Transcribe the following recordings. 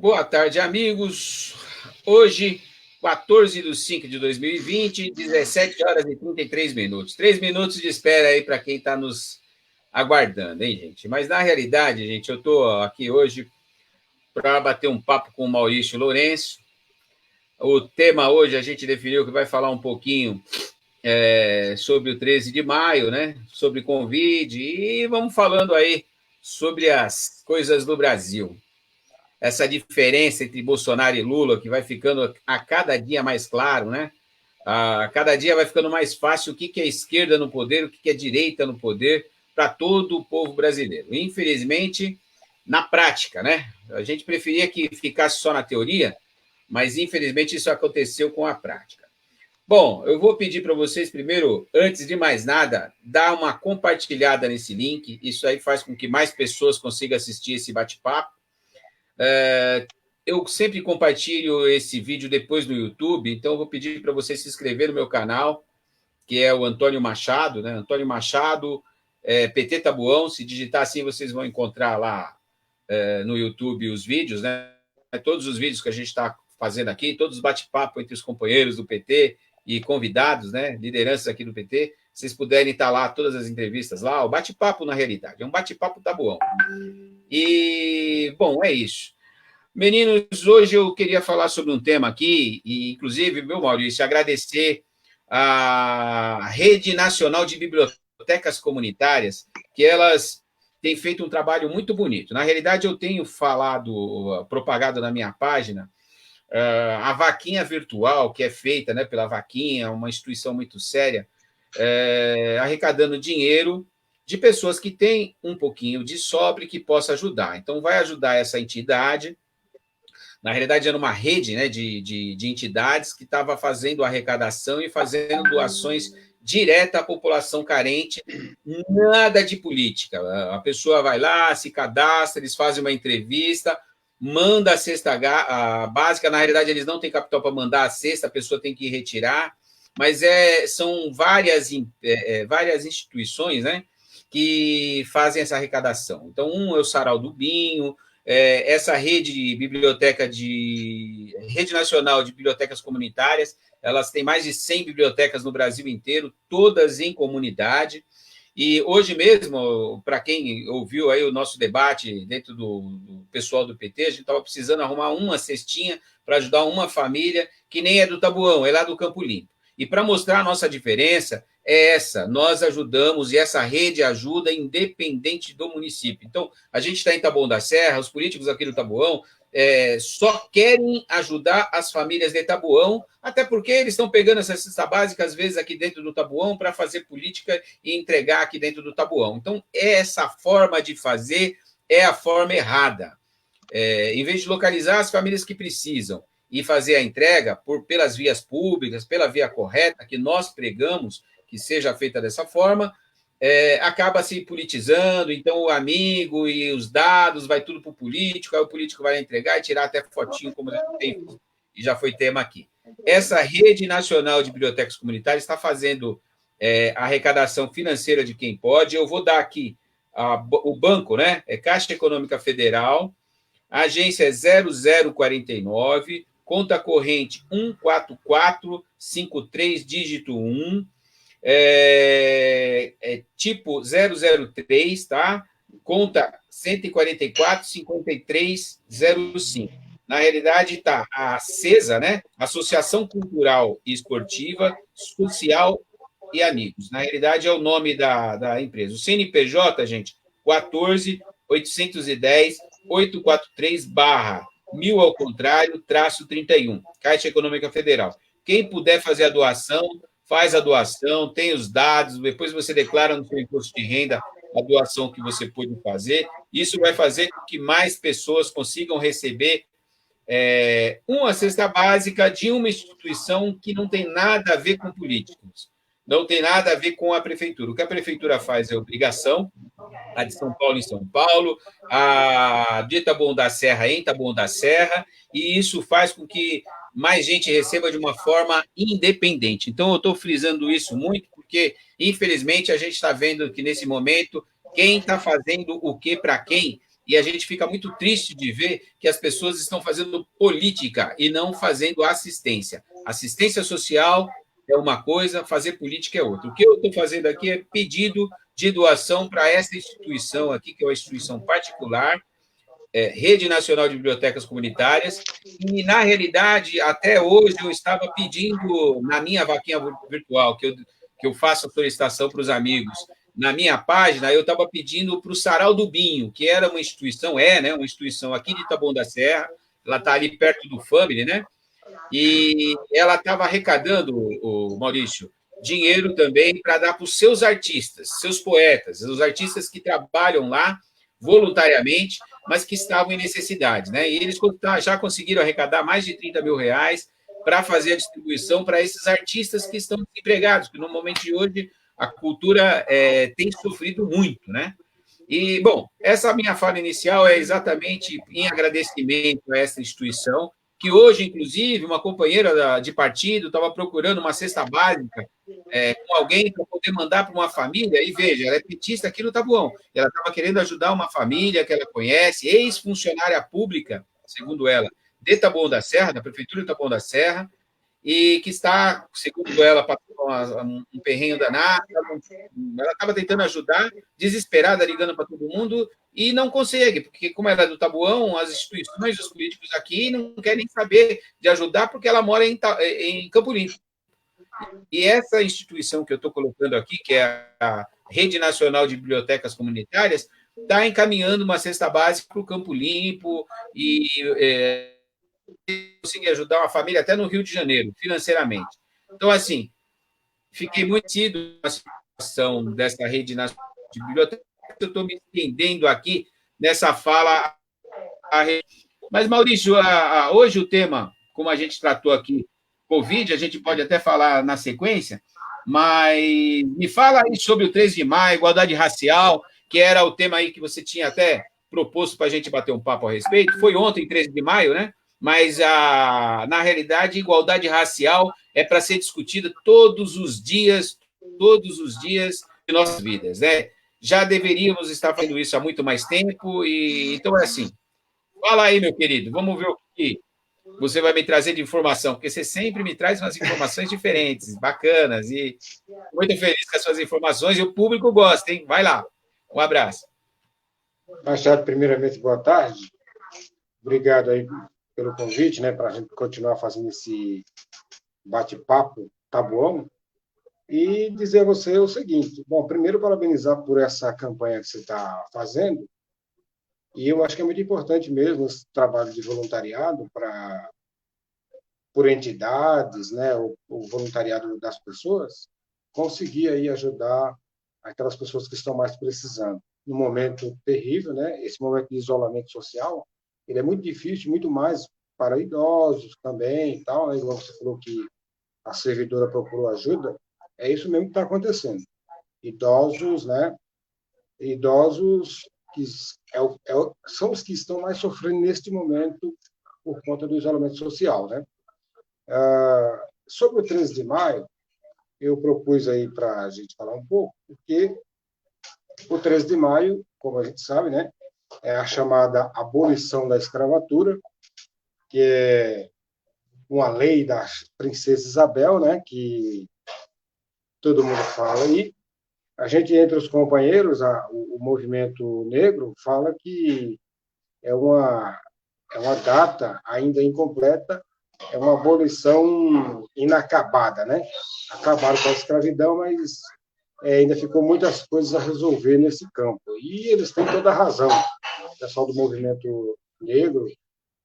Boa tarde, amigos. Hoje, 14/5/2020, 17 horas e 33 minutos. 3 minutos de espera aí para quem está nos aguardando, hein, gente? Mas, na realidade, gente, eu estou aqui hoje para bater um papo com o Maurício Lourenço. O tema hoje a gente definiu que vai falar um pouquinho sobre o 13 de maio, né? Sobre Covid e vamos falando aí sobre as coisas do Brasil. Essa diferença entre Bolsonaro e Lula, que vai ficando a cada dia mais claro, né? A cada dia vai ficando mais fácil o que é esquerda no poder, o que é direita no poder, para todo o povo brasileiro. Infelizmente, na prática, né? A gente preferia que ficasse só na teoria, mas infelizmente isso aconteceu com a prática. Bom, eu vou pedir para vocês primeiro, antes de mais nada, dar uma compartilhada nesse link. Isso aí faz com que mais pessoas consigam assistir esse bate-papo. Eu sempre compartilho esse vídeo depois no YouTube, então eu vou pedir para você se inscrever no meu canal, que é o Antônio Machado, né? Antônio Machado, PT Tabuão. Se digitar assim, vocês vão encontrar lá no YouTube os vídeos, né? Todos os vídeos que a gente está fazendo aqui, todos os bate-papo entre os companheiros do PT e convidados, né? Lideranças aqui do PT. Vocês puderem estar lá, todas as entrevistas lá, o bate-papo na realidade, é um bate-papo tabuão. E, bom, é isso. Meninos, hoje eu queria falar sobre um tema aqui, e inclusive, meu Maurício, agradecer a Rede Nacional de Bibliotecas Comunitárias, que elas têm feito um trabalho muito bonito. Na realidade, eu tenho falado, propagado na minha página, a vaquinha virtual, que é feita, né, pela Vaquinha, uma instituição muito séria, arrecadando dinheiro de pessoas que têm um pouquinho de sobra e que possa ajudar. Então, vai ajudar essa entidade. Na realidade, era uma rede, né, de entidades que estava fazendo arrecadação e fazendo doações direta à população carente, nada de política. A pessoa vai lá, se cadastra, eles fazem uma entrevista, manda a cesta básica. Na realidade, eles não têm capital para mandar a cesta, a pessoa tem que retirar, mas são várias instituições, né, que fazem essa arrecadação. Então, um é o Sarau do Binho, essa rede nacional de bibliotecas comunitárias, elas têm mais de 100 bibliotecas no Brasil inteiro, todas em comunidade. E hoje mesmo, para quem ouviu aí o nosso debate dentro do pessoal do PT, a gente estava precisando arrumar uma cestinha para ajudar uma família que nem é do Tabuão, é lá do Campo Limpo. E para mostrar a nossa diferença, é essa, nós ajudamos e essa rede ajuda independente do município. Então, a gente está em Taboão da Serra, os políticos aqui do Taboão só querem ajudar as famílias de Taboão, até porque eles estão pegando essa cesta básica, às vezes, aqui dentro do Taboão, para fazer política e entregar aqui dentro do Taboão. Então, essa forma de fazer é a forma errada. Em vez de localizar as famílias que precisam e fazer a entrega pelas vias públicas, pela via correta, que nós pregamos que seja feita dessa forma, acaba se politizando, então o amigo e os dados vai tudo para o político, aí o político vai entregar e tirar até fotinho, como tem, e já foi tema aqui. Essa Rede Nacional de Bibliotecas Comunitárias está fazendo a arrecadação financeira de quem pode. Eu vou dar aqui o banco, né? É Caixa Econômica Federal, a agência é 0049, conta corrente 14453, dígito 1, tipo 003, tá? Conta 144-5305. Na realidade, está a ACESA, né? Associação Cultural e Esportiva, Social e Amigos. Na realidade, é o nome da empresa. O CNPJ, gente, 14-810-843/1000 ao contrário, -31, Caixa Econômica Federal. Quem puder fazer a doação, faz a doação, tem os dados, depois você declara no seu imposto de renda a doação que você pôde fazer. Isso vai fazer com que mais pessoas consigam receber uma cesta básica de uma instituição que não tem nada a ver com políticos, não tem nada a ver com a prefeitura. O que a prefeitura faz é obrigação, a de São Paulo em São Paulo, a de Taboão da Serra em Taboão da Serra, e isso faz com que mais gente receba de uma forma independente. Então, eu estou frisando isso muito, porque, infelizmente, a gente está vendo que, nesse momento, quem está fazendo o que para quem, e a gente fica muito triste de ver que as pessoas estão fazendo política e não fazendo assistência. Assistência social é uma coisa, fazer política é outra. O que eu estou fazendo aqui é pedido de doação para essa instituição aqui, que é uma instituição particular, Rede Nacional de Bibliotecas Comunitárias, e, na realidade, até hoje, eu estava pedindo, na minha vaquinha virtual, que eu faço a solicitação para os amigos, na minha página, eu estava pedindo para o Sarau do Binho, que era uma instituição, né, uma instituição aqui de Taboão da Serra, ela está ali perto do Family, né? E ela estava arrecadando, o Maurício, dinheiro também para dar para os seus artistas, seus poetas, os artistas que trabalham lá voluntariamente, mas que estavam em necessidade, né? E eles já conseguiram arrecadar mais de 30 mil reais para fazer a distribuição para esses artistas que estão desempregados, que no momento de hoje a cultura tem sofrido muito, né? E, bom, essa minha fala inicial é exatamente em agradecimento a essa instituição, que hoje, inclusive, uma companheira de partido estava procurando uma cesta básica com alguém para poder mandar para uma família, e veja, ela é petista aqui no Taboão, ela estava querendo ajudar uma família que ela conhece, ex-funcionária pública, segundo ela, de Taboão da Serra, da Prefeitura de Taboão da Serra, e que está, segundo ela, passando um perrenho danado, ela estava tentando ajudar, desesperada, ligando para todo mundo, e não consegue, porque como ela é do Taboão, as instituições, os políticos aqui não querem saber de ajudar, porque ela mora em Campo Limpo. E essa instituição que eu estou colocando aqui, que é a Rede Nacional de Bibliotecas Comunitárias, está encaminhando uma cesta básica para o Campo Limpo e conseguir ajudar uma família até no Rio de Janeiro, financeiramente. Então, assim, fiquei muito sentido com a situação dessa Rede Nacional de Bibliotecas, eu estou me estendendo aqui nessa fala. Mas, Maurício, hoje o tema, como a gente tratou aqui, Covid, a gente pode até falar na sequência, mas me fala aí sobre o 3 de maio, igualdade racial, que era o tema aí que você tinha até proposto para a gente bater um papo a respeito. Foi ontem, 13 de maio, né? Mas, na realidade, igualdade racial é para ser discutida todos os dias de nossas vidas, né? Já deveríamos estar fazendo isso há muito mais tempo, e então é assim. Fala aí, meu querido, vamos ver o que você vai me trazer de informação, porque você sempre me traz umas informações diferentes, bacanas, e muito feliz com as suas informações, e o público gosta, hein? Vai lá. Um abraço. Machado, primeiramente, boa tarde. Obrigado aí pelo convite, né, para a gente continuar fazendo esse bate-papo Taboão. E dizer a você o seguinte: bom, primeiro, parabenizar por essa campanha que você está fazendo, e eu acho que é muito importante mesmo esse trabalho de voluntariado por entidades, né, o voluntariado das pessoas, conseguir aí ajudar aquelas pessoas que estão mais precisando. Num momento terrível, né, esse momento de isolamento social, ele é muito difícil, muito mais para idosos também, e tal, né, igual você falou que a servidora procurou ajuda, é isso mesmo que está acontecendo. Idosos, né, idosos que são os que estão mais sofrendo neste momento por conta do isolamento social, né? Sobre o 13 de maio, eu propus aí para a gente falar um pouco, porque o 13 de maio, como a gente sabe, né, é a chamada abolição da escravatura, que é uma lei da princesa Isabel, né, que todo mundo fala aí. A gente, entre os companheiros, o movimento negro fala que é uma data ainda incompleta, é uma abolição inacabada, né? Acabaram com a escravidão, mas ainda ficou muitas coisas a resolver nesse campo. E eles têm toda a razão. O pessoal do movimento negro,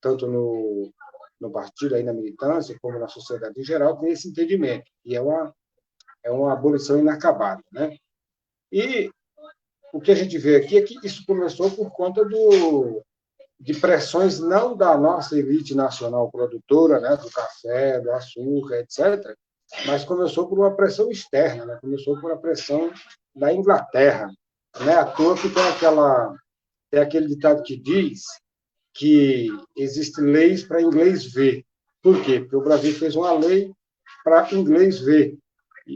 tanto no partido, aí na militância, como na sociedade em geral, tem esse entendimento, que é uma abolição inacabada, né? E o que a gente vê aqui é que isso começou por conta de pressões não da nossa elite nacional produtora, né, do café, do açúcar, etc., mas começou por uma pressão externa, né? Começou por uma pressão da Inglaterra. Não é à toa que tem aquele ditado que diz que existem leis para inglês ver. Por quê? Porque o Brasil fez uma lei para inglês ver.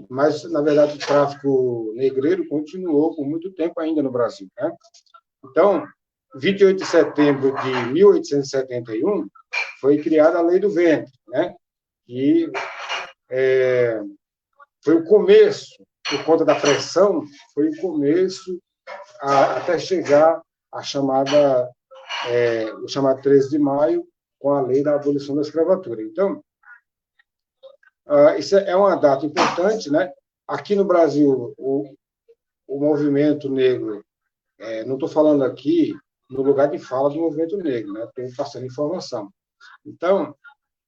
Mas, na verdade, o tráfico negreiro continuou por muito tempo ainda no Brasil, né? Então, 28 de setembro de 1871, foi criada a Lei do Ventre, né? E foi o começo, por conta da pressão, foi o começo até chegar a chamada, o chamado 13 de maio, com a lei da abolição da escravatura. Então, isso é uma data importante, né? Aqui no Brasil, o movimento negro, não estou falando aqui no lugar de fala do movimento negro, né? Estou passando informação. Então,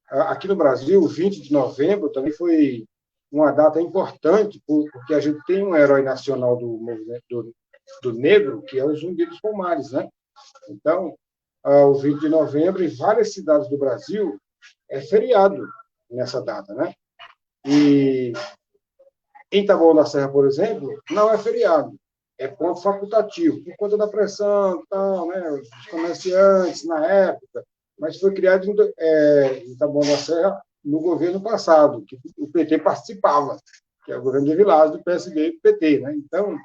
aqui no Brasil, 20 de novembro também foi uma data importante, porque a gente tem um herói nacional do movimento do negro, que é o Zumbi dos Palmares, né? Então, o 20 de novembro, em várias cidades do Brasil, é feriado nessa data, né? E em Taboão da Serra, por exemplo, não é feriado, é ponto facultativo, por conta da pressão, tal, né? Os comerciantes na época, mas foi criado em Taboão da Serra no governo passado, que o PT participava, que é o governo de Vilares, do PSD e do PT, né? Então,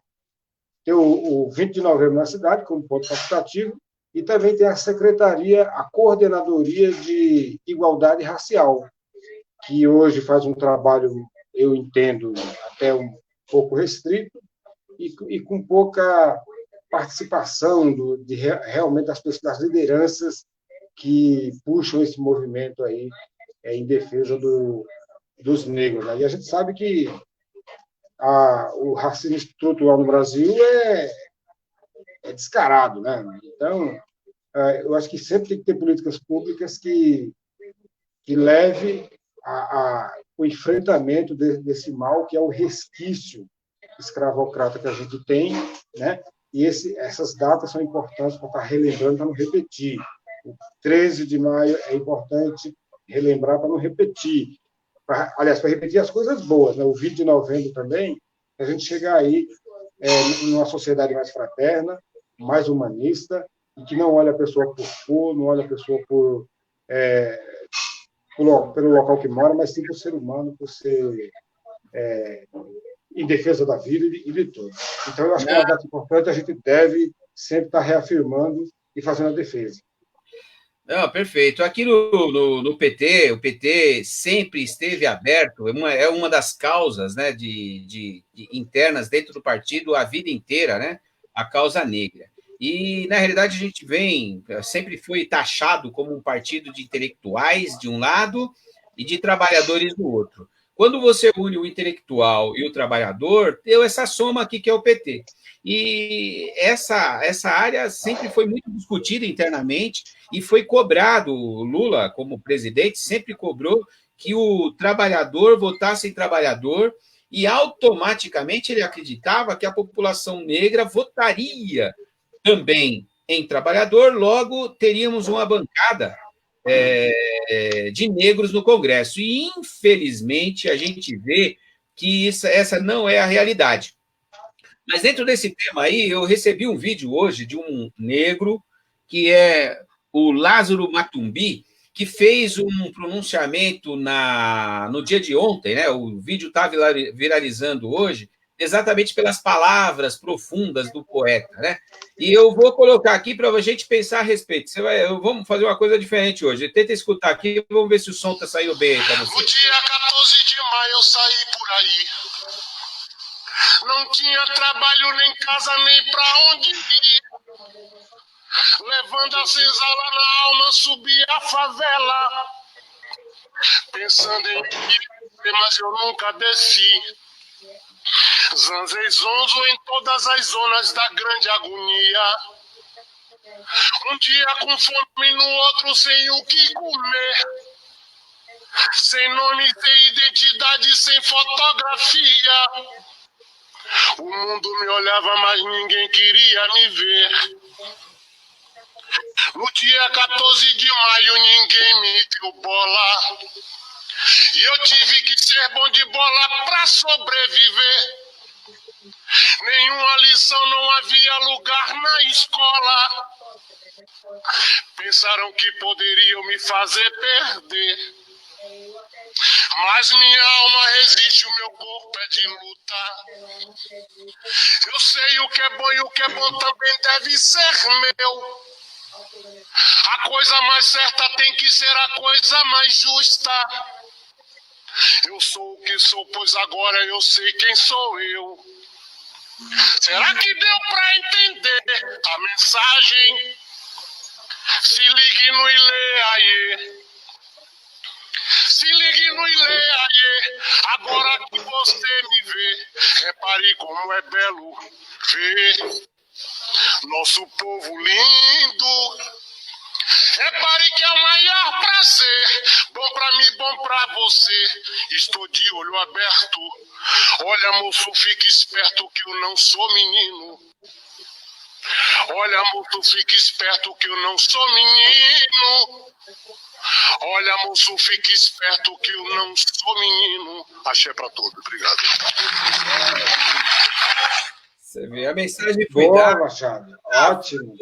tem o 20 de novembro na cidade, como ponto facultativo, e também tem a Secretaria, a Coordenadoria de Igualdade Racial, que hoje faz um trabalho, eu entendo, até um pouco restrito, e com pouca participação realmente das lideranças que puxam esse movimento aí em defesa dos negros, né? E a gente sabe que o racismo estrutural no Brasil é descarado, né? Então, eu acho que sempre tem que ter políticas públicas que leve o enfrentamento desse mal, que é o resquício escravocrata que a gente tem, né? E essas datas são importantes para estar relembrando, para não repetir. O 13 de maio é importante relembrar para não repetir. Aliás, para repetir as coisas boas, né? O 20 de novembro também, a gente chegar aí numa sociedade mais fraterna, mais humanista, e que não olha a pessoa por cor, não olha a pessoa pelo local que mora, mas sim por ser humano, por ser em defesa da vida e de tudo. Então, eu acho que é uma data importante, a gente deve sempre estar reafirmando e fazendo a defesa. Não, perfeito. Aqui no PT, o PT sempre esteve aberto, é uma das causas, né, de internas dentro do partido a vida inteira, né, a causa negra. E, na realidade, a gente sempre foi taxado como um partido de intelectuais, de um lado, e de trabalhadores do outro. Quando você une o intelectual e o trabalhador, deu essa soma aqui que é o PT. E essa área sempre foi muito discutida internamente e foi cobrado, Lula, como presidente, sempre cobrou que o trabalhador votasse em trabalhador e automaticamente ele acreditava que a população negra votaria também em trabalhador, logo teríamos uma bancada de negros no Congresso. E, infelizmente, a gente vê que essa não é a realidade. Mas dentro desse tema aí, eu recebi um vídeo hoje de um negro, que é o Lázaro Matumbi, que fez um pronunciamento no dia de ontem, né? O vídeo está viralizando hoje, exatamente pelas palavras profundas do poeta, né? E eu vou colocar aqui para a gente pensar a respeito. Vamos fazer uma coisa diferente hoje. Tenta escutar aqui, vamos ver se o som está saindo bem para você. No dia 14 de maio eu saí por aí. Não tinha trabalho, nem casa, nem pra onde ir. Levando a senzala na alma, subi a favela. Pensando em ir, mas eu nunca desci. Zanzei zonzo em todas as zonas da grande agonia. Um dia com fome, no outro sem o que comer. Sem nome, sem identidade, sem fotografia. O mundo me olhava, mas ninguém queria me ver. No dia 14 de maio, ninguém me deu bola. E eu tive que ser bom de bola pra sobreviver. Nenhuma lição, não havia lugar na escola. Pensaram que poderiam me fazer perder. Mas minha alma resiste, o meu corpo é de luta. Eu sei o que é bom e o que é bom também deve ser meu. A coisa mais certa tem que ser a coisa mais justa. Eu sou o que sou, pois agora eu sei quem sou eu. Será que deu pra entender a mensagem? Se ligue no Ilê aí. Se ligue no Ilê aí. Agora que você me vê, repare como é belo ver nosso povo lindo. Repare que é o maior prazer. Bom pra mim, bom pra você. Estou de olho aberto. Olha, moço, fique esperto que eu não sou menino. Olha, moço, fique esperto que eu não sou menino. Olha, moço, fique esperto que eu não sou menino. Axé pra todos, obrigado. Você vê, a mensagem foi Boa, dada. Machado. Ótimo.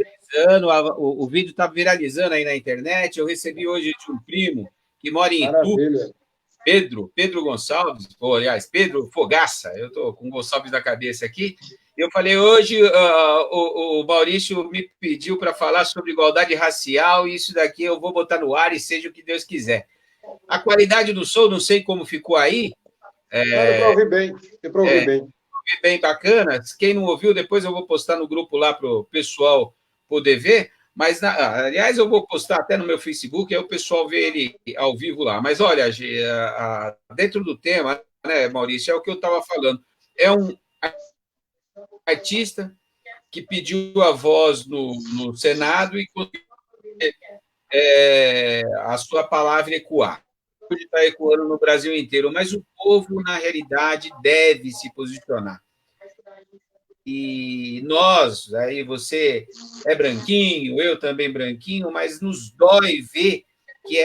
O vídeo está viralizando aí na internet. Eu recebi hoje de um primo que mora em Itu, Maravilha. Pedro Gonçalves, ou, aliás, Pedro Fogaça. Eu estou com o Gonçalves na cabeça aqui. Eu falei hoje, o Maurício me pediu para falar sobre igualdade racial, e isso daqui eu vou botar no ar e seja o que Deus quiser. A qualidade do som, não sei como ficou aí. Não, deu para ouvir bem. Deu para ouvir bem. Bem bacana. Quem não ouviu, depois eu vou postar no grupo lá para o pessoal poder ver. Mas, aliás, eu vou postar até no meu Facebook, aí o pessoal vê ele ao vivo lá. Mas, olha, dentro do tema, né, Maurício, é o que eu estava falando. É um artista que pediu a voz no Senado e conseguiu a sua palavra ecoar. Hoje está ecoando no Brasil inteiro, mas o povo, na realidade, deve se posicionar. E nós, aí você é branquinho, eu também branquinho, mas nos dói ver que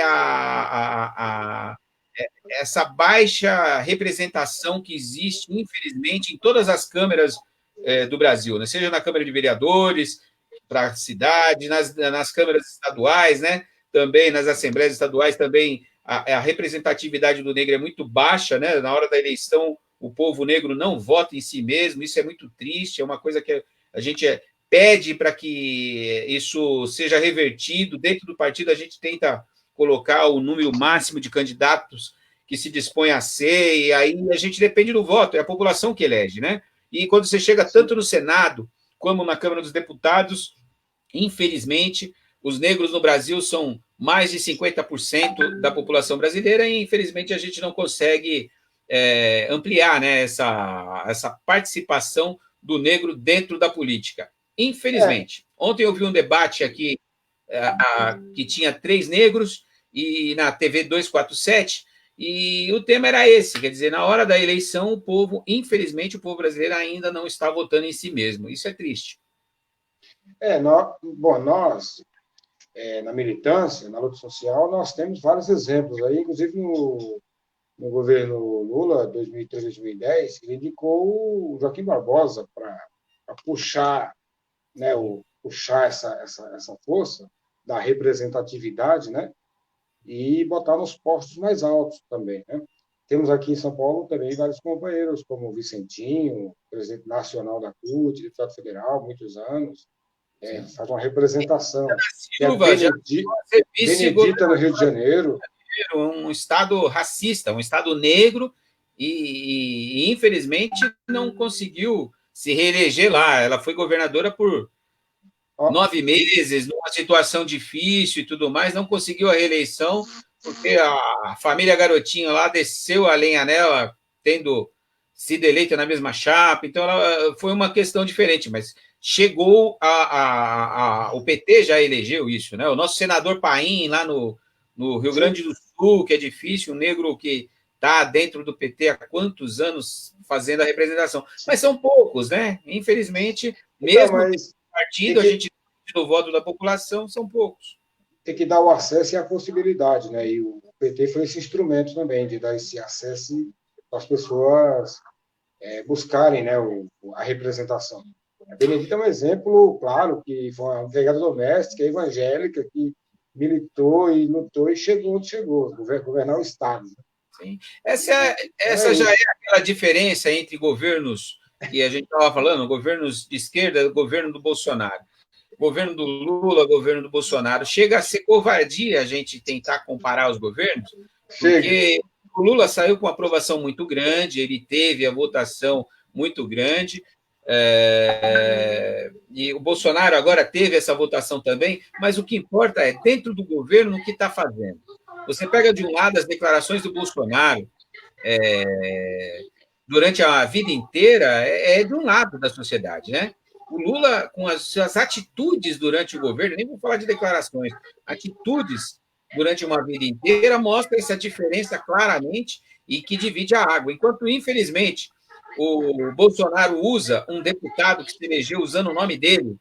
essa baixa representação que existe, infelizmente, em todas as câmeras do Brasil, né? Seja na Câmara de Vereadores, para a cidade, nas câmaras estaduais, né? Também nas assembleias estaduais, também a representatividade do negro é muito baixa, né? Na hora da eleição, o povo negro não vota em si mesmo, isso é muito triste, é uma coisa que a gente pede para que isso seja revertido. Dentro do partido, a gente tenta colocar o número máximo de candidatos que se dispõe a ser, e aí a gente depende do voto, é a população que elege, né? E quando você chega tanto no Senado como na Câmara dos Deputados, infelizmente, os negros no Brasil são mais de 50% da população brasileira e, infelizmente, a gente não consegue ampliar, né, essa participação do negro dentro da política. Infelizmente. Ontem eu vi um debate aqui que tinha 3 negros e na TV 247, e o tema era esse, quer dizer, na hora da eleição, o povo, infelizmente, o povo brasileiro ainda não está votando em si mesmo. Isso é triste. Nós, na militância, na luta social, nós temos vários exemplos aí, inclusive no governo Lula, 2003-2010, ele indicou o Joaquim Barbosa para puxar, né, puxar essa força da representatividade, né, e botar nos postos mais altos também, né? Temos aqui em São Paulo também vários companheiros, como o Vicentinho, presidente nacional da CUT, deputado federal, muitos anos, faz uma representação. Silva, Benedita, no Rio de Janeiro. Um estado racista, um estado negro, e infelizmente não conseguiu se reeleger lá. Ela foi governadora por 9 meses, numa situação difícil e tudo mais, não conseguiu a reeleição, porque a família Garotinho lá desceu a lenha nela, tendo sido eleita na mesma chapa. Então, foi uma questão diferente, mas chegou o PT já elegeu isso, né? O nosso senador Paim, lá no Rio Grande do Sul, que é difícil, um negro que está dentro do PT há quantos anos fazendo a representação. Mas são poucos, né? Infelizmente, mesmo partido, a gente do voto da população, são poucos. Tem que dar o acesso e a possibilidade, né? E o PT foi esse instrumento também de dar esse acesso para as pessoas buscarem, né, a representação. A Benedita é um exemplo, claro, que foi uma empregada doméstica, evangélica, que militou e lutou e chegou onde chegou, governar o Estado. Sim. Essa já é aquela diferença entre governos que a gente estava falando, governos de esquerda e o governo do Bolsonaro. governo do Lula, governo do Bolsonaro. Chega a ser covardia a gente tentar comparar os governos, porque o Lula saiu com uma aprovação muito grande, ele teve a votação muito grande, e o Bolsonaro agora teve essa votação também, mas o que importa é, dentro do governo, o que está fazendo. Você pega, de um lado, as declarações do Bolsonaro durante a vida inteira, é de um lado da sociedade, né? O Lula, com as suas atitudes durante o governo, nem vou falar de declarações, atitudes durante uma vida inteira, mostra essa diferença claramente e que divide a água. Enquanto, infelizmente, o Bolsonaro usa um deputado que se elegeu usando o nome dele,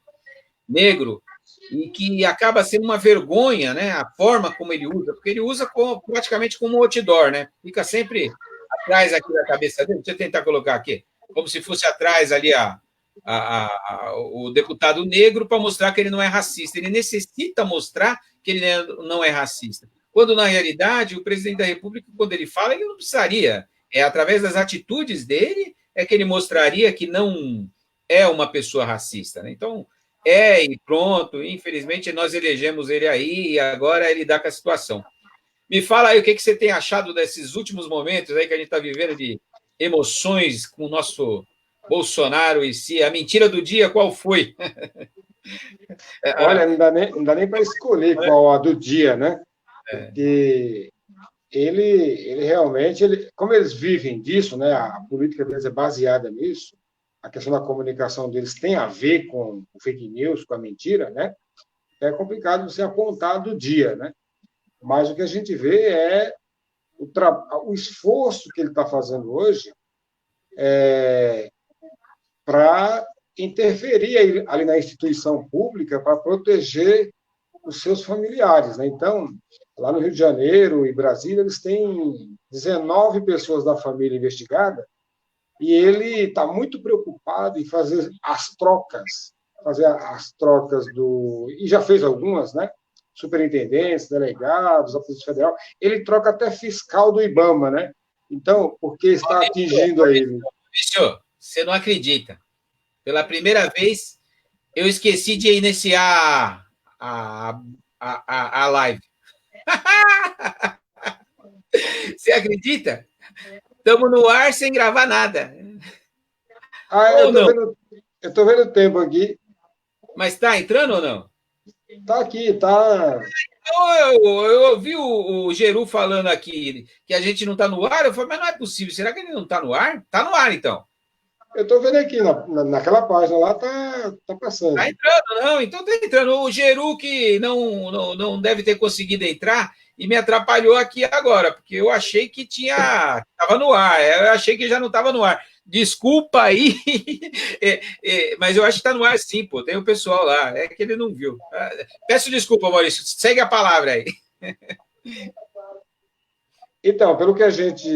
negro, e que acaba sendo uma vergonha, né, a forma como ele usa, porque ele usa praticamente como um outdoor, né? Fica sempre atrás aqui da cabeça dele, deixa eu tentar colocar aqui, como se fosse atrás ali o deputado negro para mostrar que ele não é racista. Ele necessita mostrar que ele não é racista. Quando, na realidade, o presidente da República, quando ele fala, ele não precisaria. É através das atitudes dele que ele mostraria que não é uma pessoa racista, né? Então, e pronto. Infelizmente, nós elegemos ele aí e agora ele dá com a situação. Me fala aí o que você tem achado desses últimos momentos aí que a gente está vivendo de emoções com o nosso Bolsonaro e si. A mentira do dia, qual foi? Olha, não dá nem para escolher qual a do dia, né? Porque ele realmente, como eles vivem disso, né? A política deles é baseada nisso, a questão da comunicação deles tem a ver com o fake news, com a mentira, né? É complicado você apontar do dia, né? Mas o que a gente vê é o esforço que ele está fazendo hoje para interferir ali na instituição pública para proteger os seus familiares, né? Então, lá no Rio de Janeiro e Brasília, eles têm 19 pessoas da família investigada e ele está muito preocupado em fazer as trocas e já fez algumas, né? Superintendentes, delegados, a Polícia Federal. Ele troca até fiscal do IBAMA, né? Então, porque está atingindo a ele. Senhor, você não acredita. Pela primeira vez, eu esqueci de iniciar a live. Você acredita? Estamos no ar sem gravar nada. Eu estou vendo o tempo aqui. Mas está entrando ou não? Está aqui, está. Eu ouvi o Geru falando aqui que a gente não está no ar. Eu falei, mas não é possível. Será que ele não está no ar? Está no ar, então. Eu estou vendo aqui, naquela página lá, está passando. Está entrando, não? Então está entrando. O Geru que não deve ter conseguido entrar e me atrapalhou aqui agora, porque eu achei que estava no ar. Eu achei que já não estava no ar. Desculpa aí, mas eu acho que está no ar sim, pô. Tem o pessoal lá, é que ele não viu. Peço desculpa, Maurício. Segue a palavra aí. Então, pelo que a gente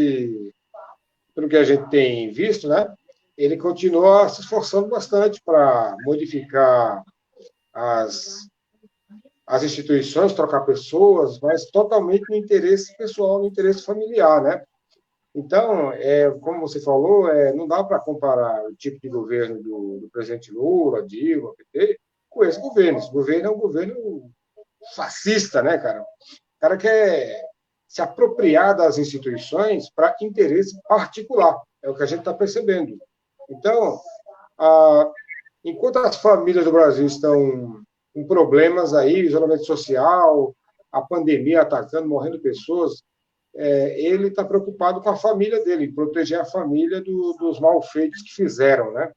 tem visto, né? Ele continua se esforçando bastante para modificar as instituições, trocar pessoas, mas totalmente no interesse pessoal, no interesse familiar, né? Então, como você falou, não dá para comparar o tipo de governo do presidente Lula, Dilma, PT, com esse governo. Esse governo é um governo fascista, né, cara? O cara quer se apropriar das instituições para interesse particular. É o que a gente está percebendo. Então, enquanto as famílias do Brasil estão com problemas aí, isolamento social, a pandemia atacando, morrendo pessoas, ele está preocupado com a família dele, proteger a família dos malfeitos que fizeram, né?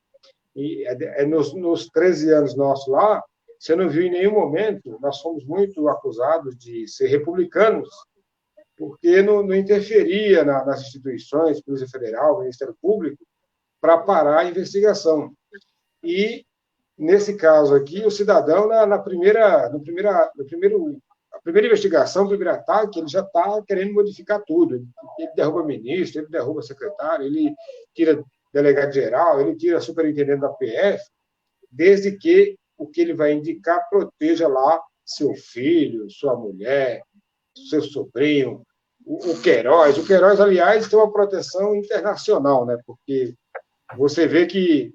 E nos 13 anos nossos lá, você não viu em nenhum momento, nós fomos muito acusados de ser republicanos, porque não interferia nas instituições, Polícia Federal, Ministério Público, para parar a investigação. E, nesse caso aqui, o cidadão, na primeira investigação, o primeiro ataque, ele já está querendo modificar tudo. Ele derruba ministro, ele derruba secretário, ele tira delegado-geral, ele tira superintendente da PF, desde que o que ele vai indicar proteja lá seu filho, sua mulher, seu sobrinho, o Queiroz. O Queiroz, aliás, tem uma proteção internacional, né? Porque você vê que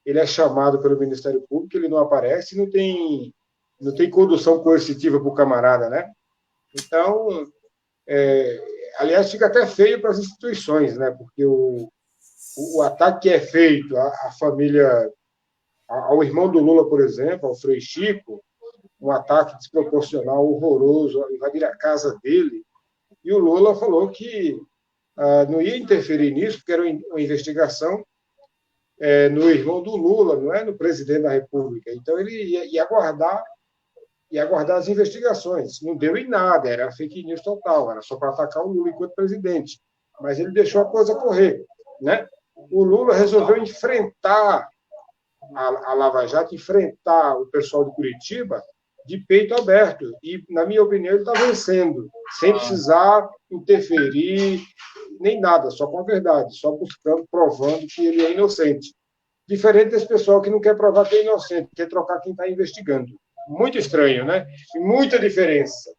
ele é chamado pelo Ministério Público, ele não aparece, não tem condução coercitiva para o camarada, né? Então, aliás, fica até feio para as instituições, né? Porque o ataque que é feito à família, ao irmão do Lula, por exemplo, ao Frei Chico, um ataque desproporcional, horroroso, invadir a casa dele, e o Lula falou que não ia interferir nisso, porque era uma investigação no irmão do Lula, não é no presidente da República. Então, ele ia aguardar as investigações. Não deu em nada, era fake news total, era só para atacar o Lula enquanto presidente. Mas ele deixou a coisa correr, né? O Lula resolveu enfrentar a Lava Jato, enfrentar o pessoal de Curitiba de peito aberto. E, na minha opinião, ele está vencendo, sem precisar interferir, nem nada, só com a verdade, só buscando, provando que ele é inocente. Diferente desse pessoal que não quer provar que é inocente, quer trocar quem está investigando. Muito estranho, né? E muita diferença.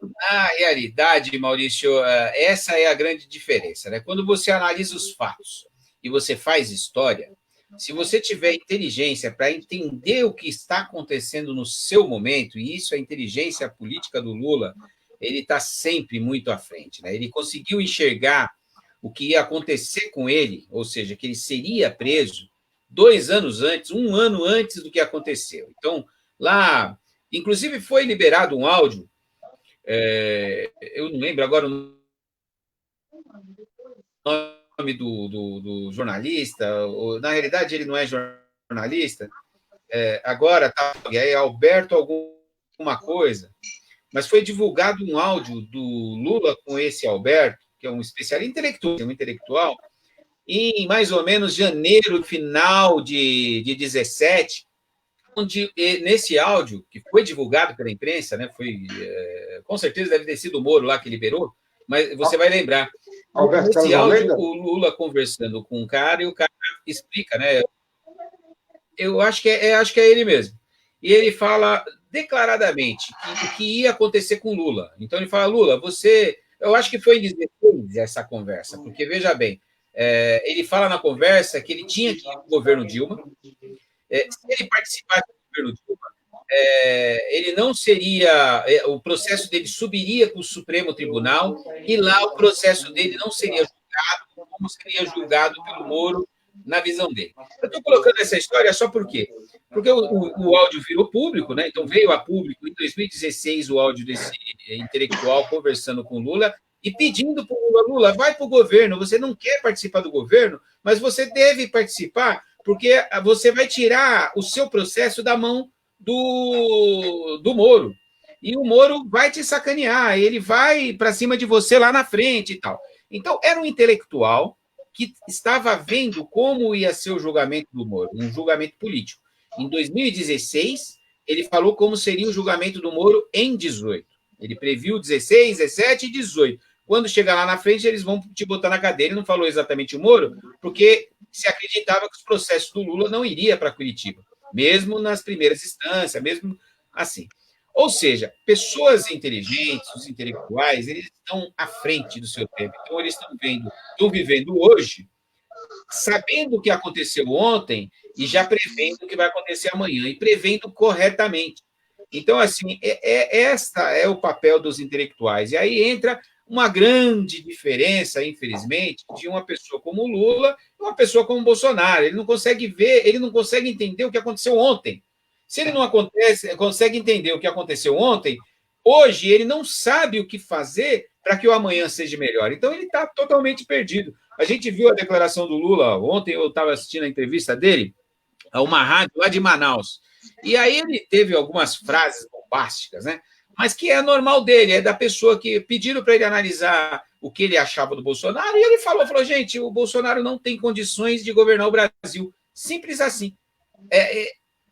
Na realidade, Maurício, essa é a grande diferença, né? Quando você analisa os fatos e você faz história, se você tiver inteligência para entender o que está acontecendo no seu momento, e isso é a inteligência política do Lula, ele está sempre muito à frente, né? Ele conseguiu enxergar o que ia acontecer com ele, ou seja, que ele seria preso 2 anos antes, 1 ano antes do que aconteceu. Então, lá, inclusive foi liberado um áudio, eu não lembro agora o nome do jornalista, na realidade ele não é jornalista, agora tá, é Alberto alguma coisa, mas foi divulgado um áudio do Lula com esse Alberto, que é um especialista intelectual, em mais ou menos janeiro, final de 17, onde nesse áudio, que foi divulgado pela imprensa, né, com certeza deve ter sido o Moro lá que liberou, mas você vai lembrar. Nesse áudio, o Lula conversando com um cara, e o cara explica, né? Eu acho que é ele mesmo. E ele fala declaradamente o que ia acontecer com Lula. Então ele fala, Lula, eu acho que foi em 16 essa conversa, porque veja bem, ele fala na conversa que ele tinha que ir para o governo Dilma. Se ele participasse do governo Dilma, ele não seria, o processo dele subiria para o Supremo Tribunal e lá o processo dele não seria julgado como seria julgado pelo Moro na visão dele. Eu estou colocando essa história só por quê? Porque o áudio virou público, né? Então veio a público em 2016 o áudio desse intelectual conversando com Lula e pedindo para o Lula, vai para o governo, você não quer participar do governo, mas você deve participar porque você vai tirar o seu processo da mão do Moro. E o Moro vai te sacanear, ele vai para cima de você lá na frente e tal. Então, era um intelectual que estava vendo como ia ser o julgamento do Moro, um julgamento político. Em 2016, ele falou como seria o julgamento do Moro em 18. Ele previu 16, 17 e 18. Quando chegar lá na frente, eles vão te botar na cadeira. Ele não falou exatamente o Moro, porque se acreditava que os processos do Lula não iriam para Curitiba, mesmo nas primeiras instâncias, mesmo assim. Ou seja, pessoas inteligentes, os intelectuais, eles estão à frente do seu tempo. Então, eles estão vivendo hoje, sabendo o que aconteceu ontem e já prevendo o que vai acontecer amanhã, e prevendo corretamente. Então, assim, esta é o papel dos intelectuais. E aí entra uma grande diferença, infelizmente, de uma pessoa como o Lula e uma pessoa como o Bolsonaro. Ele não consegue ver, ele não consegue entender o que aconteceu ontem. Se ele não consegue entender o que aconteceu ontem, hoje ele não sabe o que fazer para que o amanhã seja melhor. Então, ele está totalmente perdido. A gente viu a declaração do Lula, ontem eu estava assistindo a entrevista dele a uma rádio lá de Manaus. E aí ele teve algumas frases bombásticas, né? Mas que é normal dele, é da pessoa que pediram para ele analisar o que ele achava do Bolsonaro, e ele falou, gente, o Bolsonaro não tem condições de governar o Brasil. Simples assim.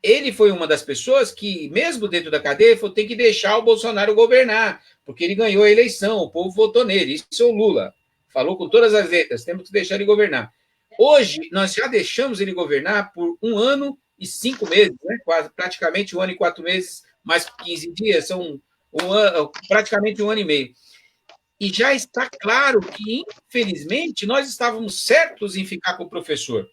Ele foi uma das pessoas que, mesmo dentro da cadeia, falou, tem que deixar o Bolsonaro governar, porque ele ganhou a eleição, o povo votou nele. Isso é o Lula. Falou com todas as letras, temos que deixar ele governar. Hoje, nós já deixamos ele governar por 1 ano e 5 meses, né? Quase, praticamente 1 ano e 4 meses, mais 15 dias, são praticamente 1 ano e meio. E já está claro que, infelizmente, nós estávamos certos em ficar com o professor.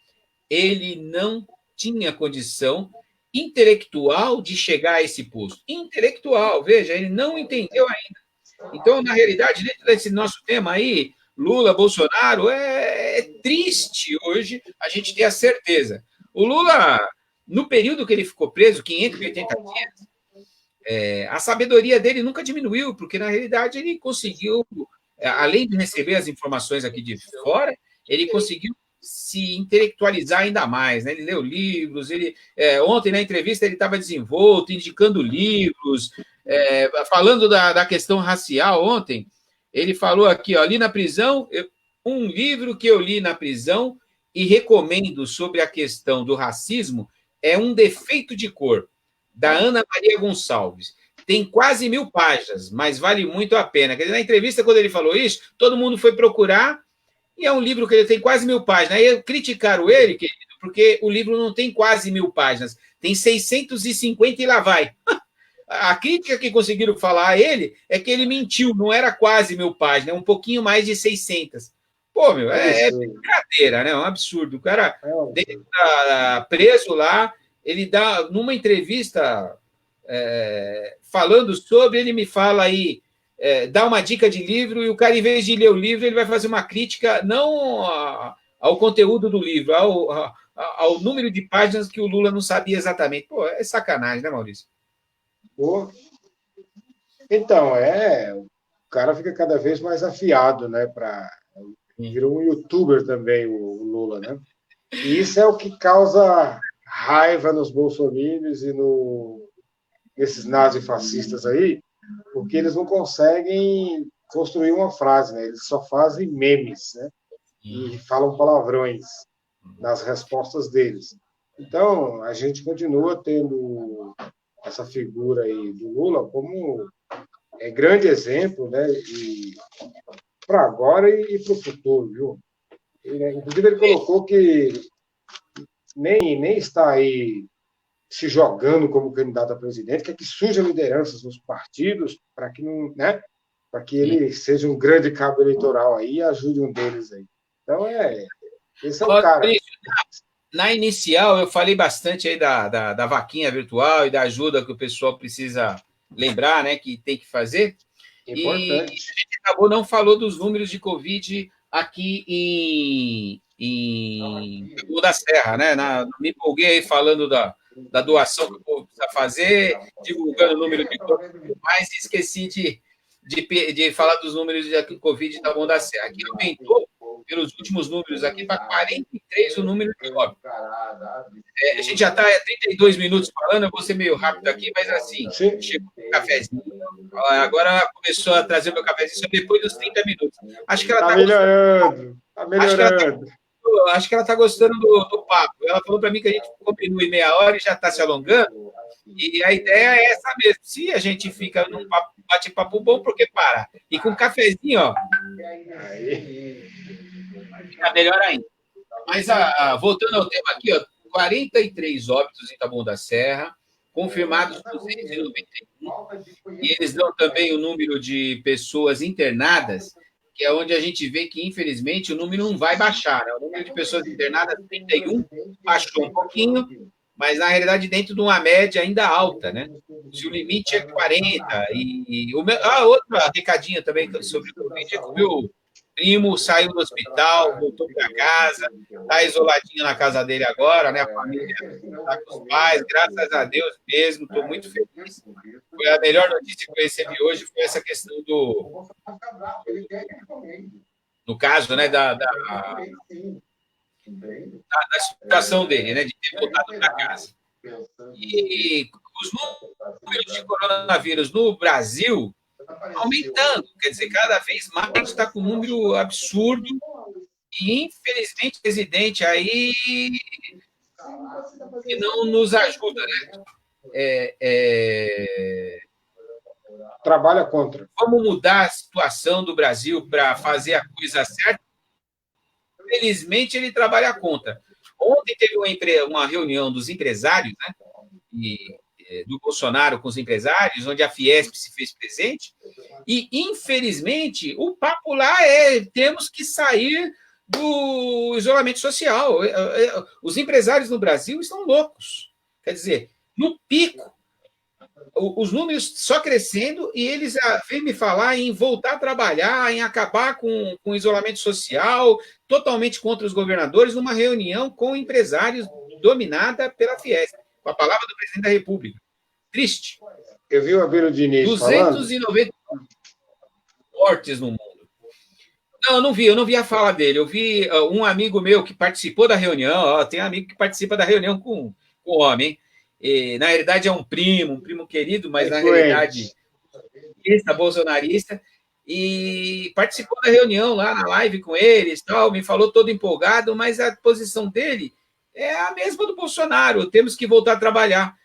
Ele não tinha condição intelectual de chegar a esse posto. Intelectual, veja, ele não entendeu ainda. Então, na realidade, dentro desse nosso tema aí, Lula, Bolsonaro, é triste hoje a gente ter a certeza. O Lula, no período que ele ficou preso, 580 dias, a sabedoria dele nunca diminuiu, porque, na realidade, ele conseguiu, além de receber as informações aqui de fora, ele conseguiu se intelectualizar ainda mais, né? Ele leu livros, ontem na entrevista ele estava desenvolto, indicando livros, falando da questão racial ontem, ele falou aqui, ó, ali na prisão, um livro que eu li na prisão e recomendo sobre a questão do racismo é Um Defeito de Cor, da Ana Maria Gonçalves. Tem quase 1000 páginas, mas vale muito a pena. Quer dizer, na entrevista, quando ele falou isso, todo mundo foi procurar, e é um livro que ele tem quase 1000 páginas. Aí criticaram ele, querido, porque o livro não tem quase 1000 páginas, tem 650 e lá vai. A crítica que conseguiram falar a ele é que ele mentiu, não era quase 1000 páginas, é um pouquinho mais de 600. Pô, meu, é brincadeira, né? É um absurdo. O cara, preso lá, ele dá, numa entrevista falando sobre, ele me fala aí, dá uma dica de livro, e o cara, em vez de ler o livro, ele vai fazer uma crítica não ao conteúdo do livro, ao número de páginas que o Lula não sabia exatamente. Pô, é sacanagem, né, Maurício? Pô. Então, o cara fica cada vez mais afiado, né? Virou um youtuber também, o Lula, né? E isso é o que causa raiva nos bolsominions e nesses nazifascistas aí, porque eles não conseguem construir uma frase, né? Eles só fazem memes, né? E falam palavrões nas respostas deles. Então, a gente continua tendo essa figura aí do Lula como grande exemplo, né? Para agora e para o futuro, viu? Inclusive, ele colocou que nem está aí se jogando como candidato a presidente, quer que surja lideranças nos partidos para que não, né? Para que ele seja um grande cabo eleitoral aí e ajude um deles aí. Então, esse é o cara. Na inicial, eu falei bastante aí da vaquinha virtual e da ajuda que o pessoal precisa lembrar, né, que tem que fazer. Importante. E a gente acabou não falou dos números de Covid aqui em Taboão da Serra, né? Me empolguei aí falando da doação que o povo precisa fazer, divulgando o número de Covid, mas esqueci de falar dos números de Covid em Taboão da Serra. Aqui aumentou, pelos últimos números aqui, para 43 o número de óbitos. A gente já está há 32 minutos falando, eu vou ser meio rápido aqui, mas assim, chegou um cafezinho. Agora começou a trazer o meu cafezinho só depois dos 30 minutos. Acho que ela está melhorando. Está melhorando. Acho que ela está gostando do papo. Ela falou para mim que a gente continue meia hora e já está se alongando. E a ideia é essa mesmo. Se a gente fica num bate-papo bom, por que parar? E com cafezinho, ó. Fica melhor ainda. Mas, voltando ao tema aqui, ó, 43 óbitos em Taboão da Serra, confirmados 291, e eles dão também o número de pessoas internadas, que é onde a gente vê que, infelizmente, o número não vai baixar. Né? O número de pessoas internadas, 31, baixou um pouquinho, mas, na realidade, dentro de uma média ainda alta, né? Se o limite é 40, outra recadinha também sobre o Covid é que o meu primo saiu do hospital, voltou para casa, está isoladinho na casa dele agora, né? A família está com os pais, graças a Deus mesmo, estou muito feliz. Foi a melhor notícia que eu recebi hoje, foi essa questão no caso, né, da situação dele, né, de ter voltado para casa. E os números de coronavírus no Brasil aumentando, quer dizer, cada vez mais está com um número absurdo e, infelizmente, o presidente aí que não nos ajuda, né? Trabalha contra. Vamos mudar a situação do Brasil para fazer a coisa certa? Infelizmente, ele trabalha contra. Ontem teve uma reunião dos empresários, né? Do Bolsonaro com os empresários, onde a Fiesp se fez presente, e, infelizmente, o papo lá temos que sair do isolamento social. Os empresários no Brasil estão loucos. Quer dizer, no pico, os números só crescendo e eles vêm me falar em voltar a trabalhar, em acabar com o isolamento social, totalmente contra os governadores, numa reunião com empresários dominada pela Fiesp, com a palavra do presidente da República. Triste. Eu vi o Abílio Diniz 290 mortes no mundo. Não, eu não vi a fala dele. Eu vi um amigo meu que participou da reunião. Tem um amigo que participa da reunião com o homem. E, na realidade, é um primo querido, mas na realidade bolsonarista. E participou da reunião lá na live com eles, tal, me falou todo empolgado, mas a posição dele é a mesma do Bolsonaro. Temos que voltar a trabalhar.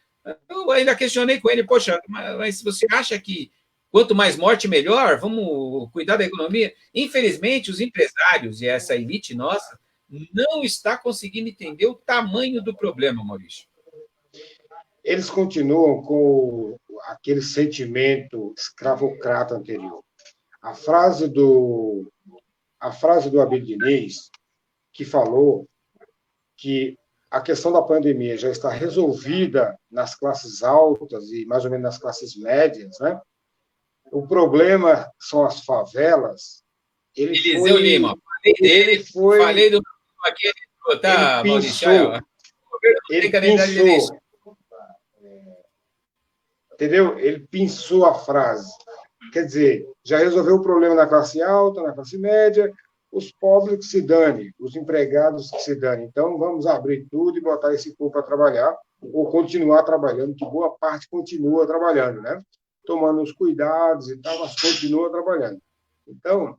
Eu ainda questionei com ele, poxa, mas você acha que quanto mais morte, melhor? Vamos cuidar da economia? Infelizmente, os empresários e essa elite nossa não está conseguindo entender o tamanho do problema, Maurício. Eles continuam com aquele sentimento escravocrata anterior. A frase do Abílio Diniz, que falou que a questão da pandemia já está resolvida nas classes altas e mais ou menos nas classes médias, né? O problema são as favelas. Eliseu Lima, falei do aqui, tá, Maurício? Ele pensou, entendeu? Ele pensou a frase. Quer dizer, já resolveu o problema na classe alta, na classe média, os pobres que se dane, os empregados que se dane. Então, vamos abrir tudo e botar esse povo para trabalhar, ou continuar trabalhando, que boa parte continua trabalhando, né? Tomando os cuidados e tal, mas continua trabalhando. Então,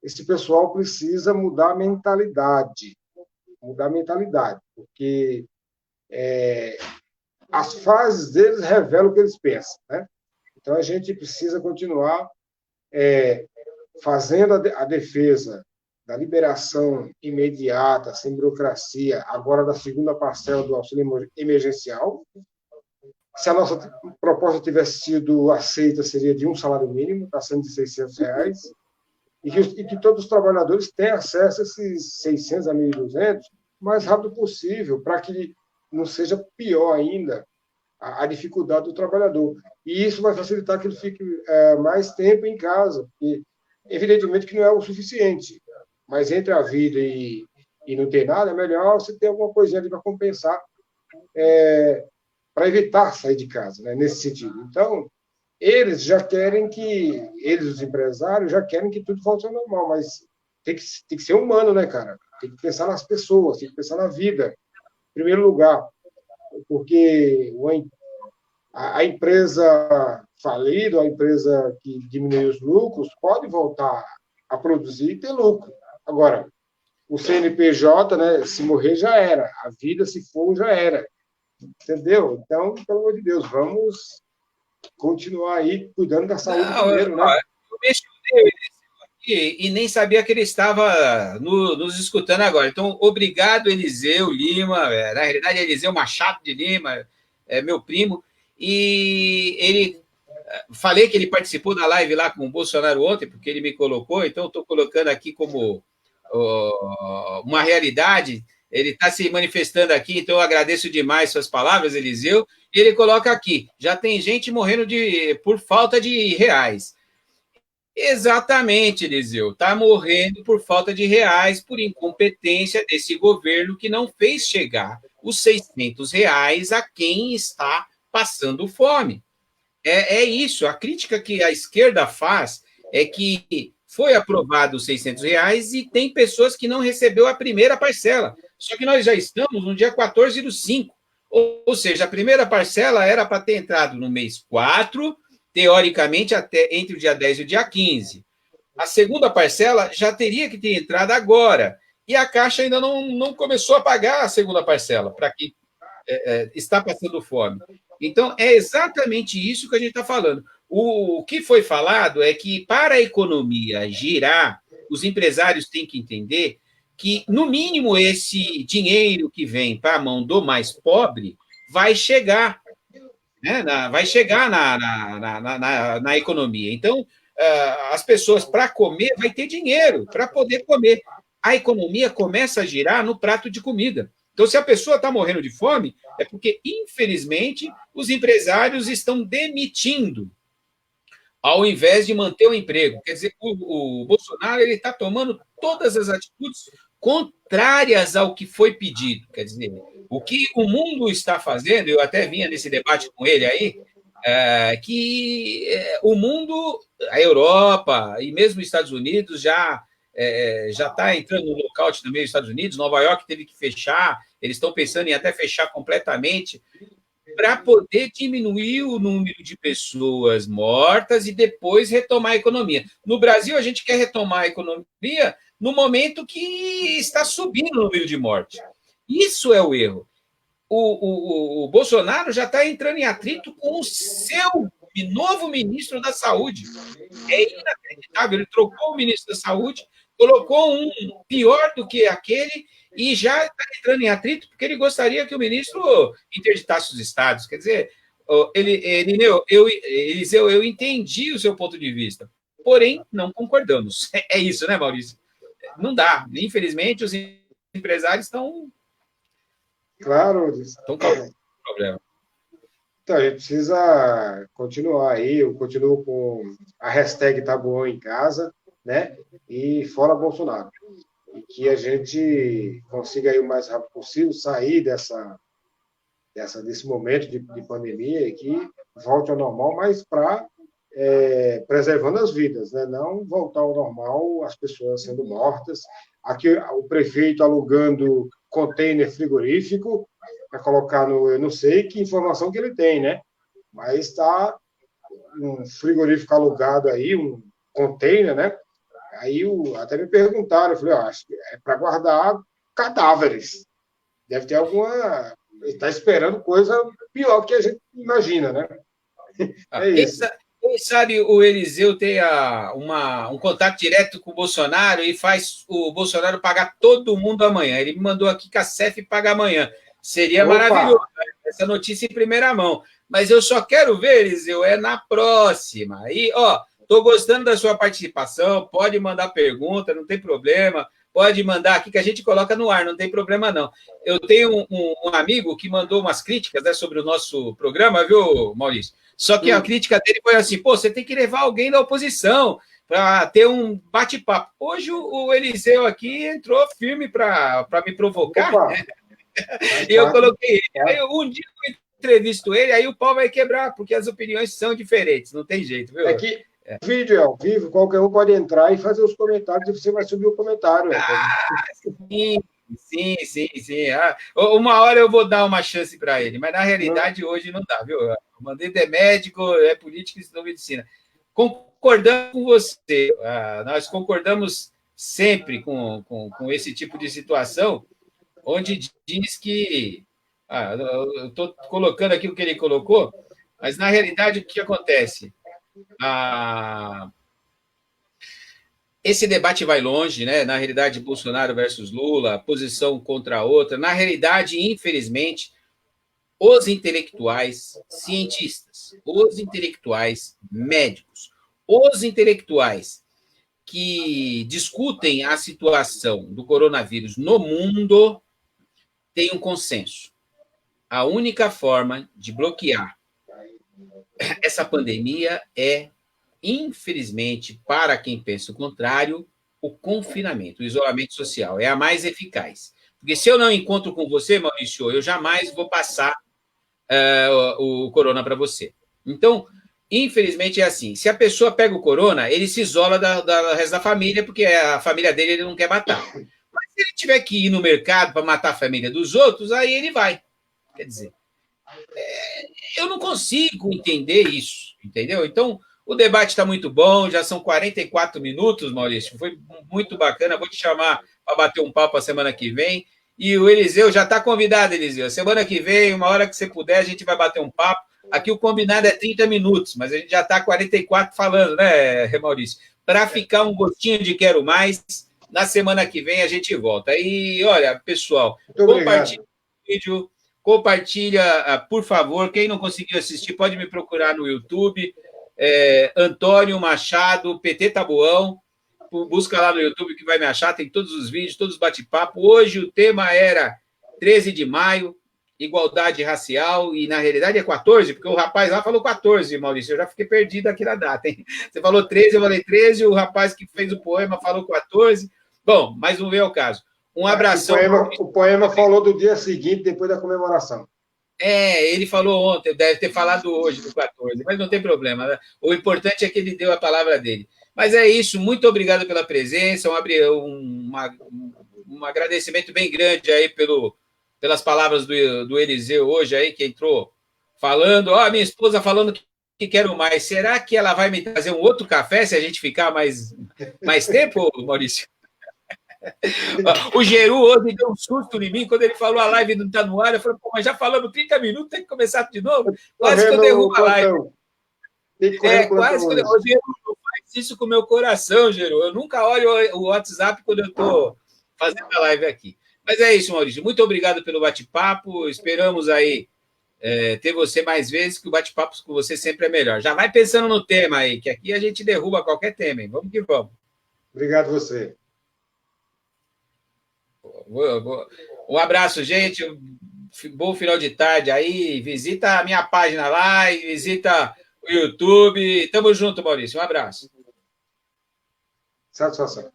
esse pessoal precisa mudar a mentalidade, porque as fases deles revelam o que eles pensam, né? Então, a gente precisa continuar fazendo a defesa da liberação imediata, sem burocracia, agora da segunda parcela do auxílio emergencial. Se a nossa proposta tivesse sido aceita, seria de um salário mínimo, está sendo de R$600, e que todos os trabalhadores tenham acesso a esses 600 a 1.200 o mais rápido possível, para que não seja pior ainda a dificuldade do trabalhador. E isso vai facilitar que ele fique mais tempo em casa, porque, evidentemente, que não é o suficiente, mas entre a vida e não ter nada, é melhor você ter alguma coisinha ali para compensar, para evitar sair de casa, né, nesse sentido. Então, eles, os empresários, já querem que tudo volte ao normal, mas tem que ser humano, né, cara? Tem que pensar nas pessoas, tem que pensar na vida, em primeiro lugar, porque a empresa falida, a empresa que diminui os lucros, pode voltar a produzir e ter lucro. Agora, o CNPJ, né, se morrer, já era. A vida, se for, já era. Entendeu? Então, pelo amor de Deus, vamos continuar aí cuidando da saúde primeiro, né? Eu mencionei aqui e nem sabia que ele estava nos escutando agora. Então, obrigado, Eliseu Lima. Na realidade, Eliseu Machado de Lima, é meu primo. E ele... Falei que ele participou da live lá com o Bolsonaro ontem, porque ele me colocou, então estou colocando aqui como uma realidade. Ele está se manifestando aqui, então eu agradeço demais suas palavras, Eliseu. E ele coloca aqui: já tem gente morrendo por falta de reais. Exatamente, Eliseu. Está morrendo por falta de reais, por incompetência desse governo que não fez chegar os R$600 a quem está passando fome. É isso. A crítica que a esquerda faz é que foi aprovado os R$600 e tem pessoas que não recebeu a primeira parcela. Só que nós já estamos no dia 14/5. Ou seja, a primeira parcela era para ter entrado no mês 4, teoricamente até entre o dia 10 e o dia 15. A segunda parcela já teria que ter entrado agora. E a Caixa ainda não começou a pagar a segunda parcela para quem está passando fome. Então, é exatamente isso que a gente está falando. O que foi falado é que, para a economia girar, os empresários têm que entender que, no mínimo, esse dinheiro que vem para a mão do mais pobre vai chegar, né? Vai chegar na economia. Então, as pessoas, para comer, vai ter dinheiro para poder comer. a economia começa a girar no prato de comida. Então, se a pessoa está morrendo de fome, é porque, infelizmente, os empresários estão demitindo, ao invés de manter o emprego. Quer dizer, o Bolsonaro está tomando todas as atitudes contrárias ao que foi pedido. Quer dizer, o que o mundo está fazendo, eu até vinha nesse debate com ele aí, o mundo, a Europa e mesmo os Estados Unidos já está entrando no lockout no meio dos Estados Unidos. Nova York teve que fechar, eles estão pensando em até fechar completamente para poder diminuir o número de pessoas mortas e depois retomar a economia. No Brasil, a gente quer retomar a economia no momento que está subindo o número de mortes. Isso é o erro. O Bolsonaro já está entrando em atrito com o seu novo ministro da Saúde. É inacreditável. Ele trocou o ministro da Saúde, colocou um pior do que aquele e já está entrando em atrito porque ele gostaria que o ministro interditasse os estados. Quer dizer, Eliseu, eu entendi o seu ponto de vista, porém não concordamos. É isso, né, Maurício? Não dá. Infelizmente, os empresários estão... Claro, estão causando problema. Então, a gente precisa continuar aí. Eu continuo com a hashtag Tá Bom em Casa, né? E fora Bolsonaro. E que a gente consiga aí o mais rápido possível sair desse momento de pandemia e que volte ao normal, mas para preservando as vidas, né? Não voltar ao normal, as pessoas sendo mortas. Aqui o prefeito alugando container frigorífico para colocar no... Eu não sei que informação que ele tem, né? Mas está um frigorífico alugado aí, um container, né? Aí até me perguntaram, eu falei, acho que é para guardar cadáveres. Deve ter alguma... Ele está esperando coisa pior que a gente imagina, né? É isso. Quem sabe o Eliseu tem um contato direto com o Bolsonaro e faz o Bolsonaro pagar todo mundo amanhã. Ele me mandou aqui que a CEF paga amanhã. Seria maravilhoso, né? Essa notícia em primeira mão. Mas eu só quero ver, Eliseu, na próxima. Aí, estou gostando da sua participação, pode mandar pergunta, não tem problema. Pode mandar aqui que a gente coloca no ar, não tem problema não. Eu tenho um amigo que mandou umas críticas, né, sobre o nosso programa, viu, Maurício? Só que a crítica dele foi assim, você tem que levar alguém da oposição para ter um bate-papo. Hoje o Eliseu aqui entrou firme para me provocar, né? E eu coloquei ele. Aí um dia eu entrevisto ele, aí o pau vai quebrar, porque as opiniões são diferentes, não tem jeito, viu? É que o vídeo é ao vivo, qualquer um pode entrar e fazer os comentários, e você vai subir o comentário. Sim. Uma hora eu vou dar uma chance para ele, mas na realidade hoje não dá, viu? O Mandetta é médico, é político e estudou medicina. Concordamos com você, nós concordamos sempre com esse tipo de situação, onde diz que... eu estou colocando aqui o que ele colocou, mas na realidade o que acontece? Esse debate vai longe, né? Na realidade, Bolsonaro versus Lula, posição contra a outra. Na realidade, infelizmente, os intelectuais cientistas, os intelectuais médicos, os intelectuais que discutem a situação do coronavírus no mundo têm um consenso. A única forma de bloquear essa pandemia é, infelizmente, para quem pensa o contrário, o confinamento, o isolamento social. É a mais eficaz. Porque se eu não encontro com você, Maurício, eu jamais vou passar o corona para você. Então, infelizmente, é assim. Se a pessoa pega o corona, ele se isola da resto da família, porque a família dele ele não quer matar. Mas se ele tiver que ir no mercado para matar a família dos outros, aí ele vai. Quer dizer, eu não consigo entender isso, entendeu? Então, o debate está muito bom, já são 44 minutos, Maurício, foi muito bacana, vou te chamar para bater um papo a semana que vem, e o Eliseu já está convidado, Eliseu, semana que vem, uma hora que você puder, a gente vai bater um papo, aqui o combinado é 30 minutos, mas a gente já está 44 falando, né, Maurício? Para ficar um gostinho de quero mais, na semana que vem a gente volta. E, olha, pessoal, compartilhe o vídeo, compartilha, por favor. Quem não conseguiu assistir, pode me procurar no YouTube. Antônio Machado, PT Tabuão, busca lá no YouTube que vai me achar, tem todos os vídeos, todos os bate-papos. Hoje o tema era 13 de maio, igualdade racial, e na realidade é 14, porque o rapaz lá falou 14, Maurício, eu já fiquei perdido aqui na data, hein? Você falou 13, eu falei 13, o rapaz que fez o poema falou 14. Bom, mas não veio ao caso. Um abração. O poema falou do dia seguinte, depois da comemoração. Ele falou ontem, deve ter falado hoje do 14, mas não tem problema. Né? O importante é que ele deu a palavra dele. Mas é isso, muito obrigado pela presença, um agradecimento bem grande aí pelas palavras do Eliseu hoje aí, que entrou falando, minha esposa falando que quero mais. Será que ela vai me trazer um outro café se a gente ficar mais tempo, Maurício? O Geru hoje deu um susto em mim quando ele falou a live não está no ar. Eu falei, mas já falamos 30 minutos, tem que começar de novo? Quase que eu derrubo a live. Quase que eu derrubo. Geru, não faz isso com o meu coração, Geru. Eu nunca olho o WhatsApp quando eu estou fazendo a live aqui. Mas é isso, Maurício. Muito obrigado pelo bate-papo. Esperamos aí ter você mais vezes, que o bate-papo com você sempre é melhor. Já vai pensando no tema aí, que aqui a gente derruba qualquer tema, hein? Vamos que vamos. Obrigado a você. Um abraço, gente. Bom final de tarde aí. Visita a minha página lá e visita o YouTube. Tamo junto, Maurício. Um abraço. Satisfação.